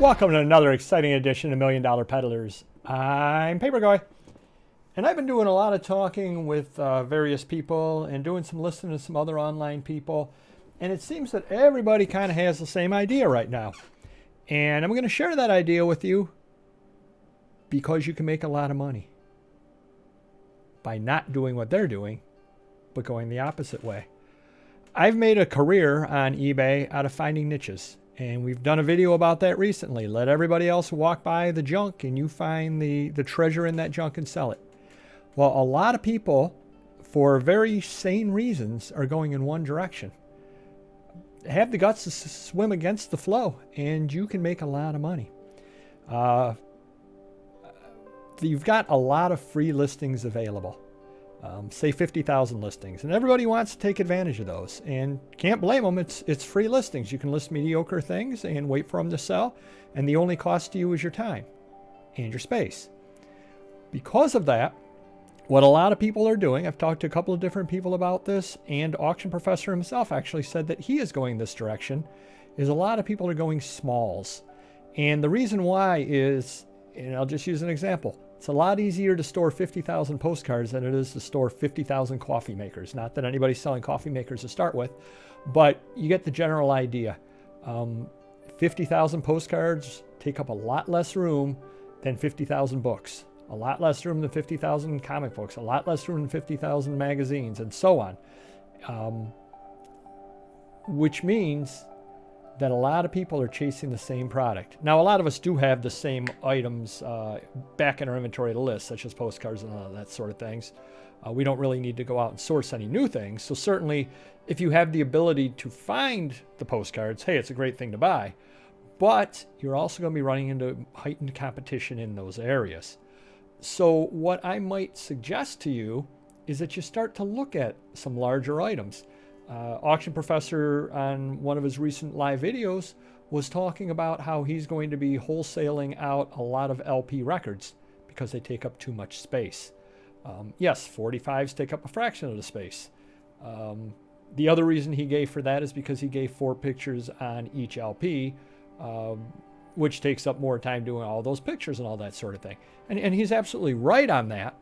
Welcome to another exciting edition of Million Dollar Peddlers. I'm Papergoy, and I've been doing a lot of talking with various people and doing some listening to some other online people, and it seems that everybody kind of has the same idea right now. And I'm going to share that idea with you because you can make a lot of money by not doing what they're doing, but going the opposite way. I've made a career on eBay out of finding niches. And we've done a video about that recently. Let everybody else walk by the junk and you find the treasure in that junk and sell it. Well, a lot of people, for very sane reasons, are going in one direction. Have the guts to swim against the flow and you can make a lot of money. You've got a lot of free listings available. Say 50,000 listings, and everybody wants to take advantage of those, and can't blame them. It's free listings. You can list mediocre things and wait for them to sell, and the only cost to you is your time and your space. Because of that, what a lot of people are doing, I've talked to a couple of different people about this, and Auction Professor himself actually said that he is going this direction, is a lot of people are going smalls. And the reason why is, and I'll just use an example, it's a lot easier to store 50,000 postcards than it is to store 50,000 coffee makers. Not that anybody's selling coffee makers to start with, but you get the general idea. 50,000 postcards take up a lot less room than 50,000 books, a lot less room than 50,000 comic books, a lot less room than 50,000 magazines, and so on. Which means that a lot of people are chasing the same product. Now, a lot of us do have the same items back in our inventory to list, such as postcards and all that sort of things. We don't really need to go out and source any new things. So certainly, if you have the ability to find the postcards, hey, it's a great thing to buy. But you're also going to be running into heightened competition in those areas. So what I might suggest to you is that you start to look at some larger items. Auction Professor, on one of his recent live videos, was talking about how he's going to be wholesaling out a lot of LP records because they take up too much space. Yes, 45s take up a fraction of the space. The other reason he gave for that is because he gave 4 pictures on each LP, which takes up more time doing all those pictures and all that sort of thing. And he's absolutely right on that.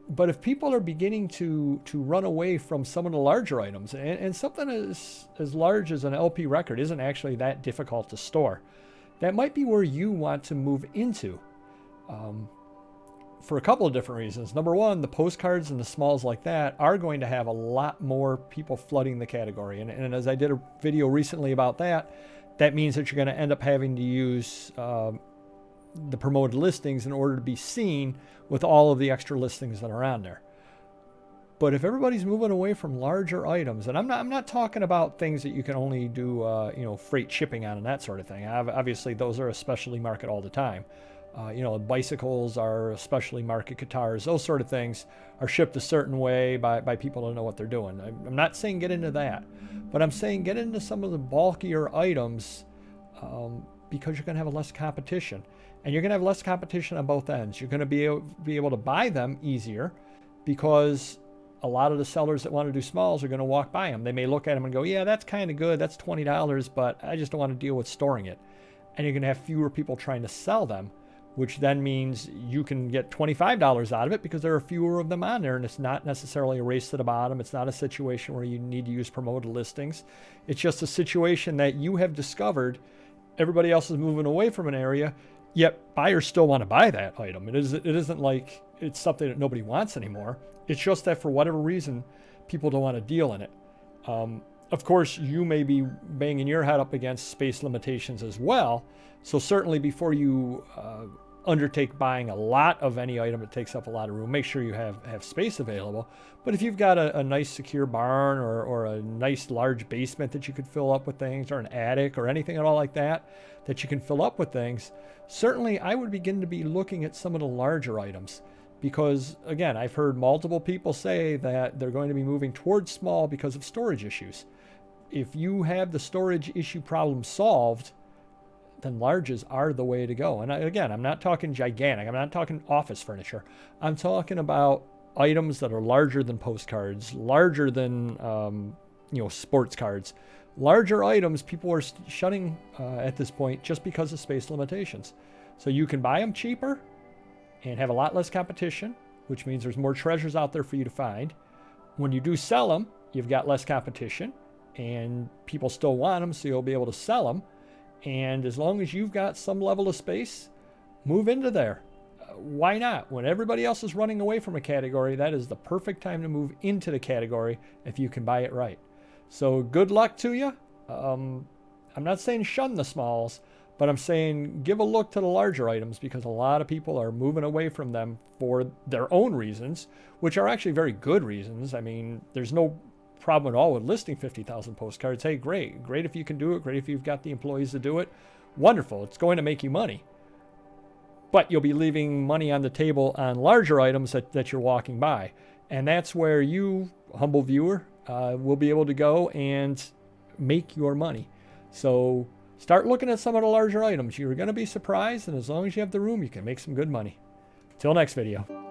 But if people are beginning to run away from some of the larger items, and something as large as an LP record isn't actually that difficult to store, that might be where you want to move into for a couple of different reasons. Number one, the postcards and the smalls like that are going to have a lot more people flooding the category. And as I did a video recently about that, that means that you're going to end up having to use the promoted listings in order to be seen with all of the extra listings that are on there. But if everybody's moving away from larger items, and I'm not talking about things that you can only do freight shipping on and that sort of thing. Obviously those are a specialty market all the time. Bicycles are a specialty market, guitars, those sort of things are shipped a certain way by people that know what they're doing. I'm not saying get into that, but I'm saying get into some of the bulkier items because you're going to have less competition. And you're going to have less competition on both ends. You're going to be able to buy them easier because a lot of the sellers that want to do smalls are going to walk by them. They may look at them and go, yeah, that's kind of good. That's $20, but I just don't want to deal with storing it. And you're going to have fewer people trying to sell them, which then means you can get $25 out of it because there are fewer of them on there. And it's not necessarily a race to the bottom. It's not a situation where you need to use promoted listings. It's just a situation that you have discovered everybody else is moving away from an area, yet buyers still want to buy that item. It isn't like it's something that nobody wants anymore. It's just that for whatever reason, people don't want to deal in it. Of course, you may be banging your head up against space limitations as well. So certainly before you undertake buying a lot of any item that takes up a lot of room, make sure you have space available. But if you've got a nice secure barn or a nice large basement that you could fill up with things, or an attic or anything at all like that you can fill up with things, certainly I would begin to be looking at some of the larger items. Because again, I've heard multiple people say that they're going to be moving towards small because of storage issues. If you have the storage issue problem solved, then larges are the way to go. And again, I'm not talking gigantic. I'm not talking office furniture. I'm talking about items that are larger than postcards, larger than sports cards. Larger items, people are shunning at this point just because of space limitations. So you can buy them cheaper and have a lot less competition, which means there's more treasures out there for you to find. When you do sell them, you've got less competition and people still want them, so you'll be able to sell them. And as long as you've got some level of space, move into there. Why not? When everybody else is running away from a category, that is the perfect time to move into the category if you can buy it right. So good luck to you. I'm not saying shun the smalls, but I'm saying give a look to the larger items, because a lot of people are moving away from them for their own reasons, which are actually very good reasons. I mean, there's no problem at all with listing 50,000 postcards. Hey, great if you can do it. Great if you've got the employees to do it. Wonderful. It's going to make you money. But you'll be leaving money on the table on larger items that you're walking by. And that's where you, humble viewer, will be able to go and make your money. So start looking at some of the larger items. You're going to be surprised, and as long as you have the room, you can make some good money. Till next video.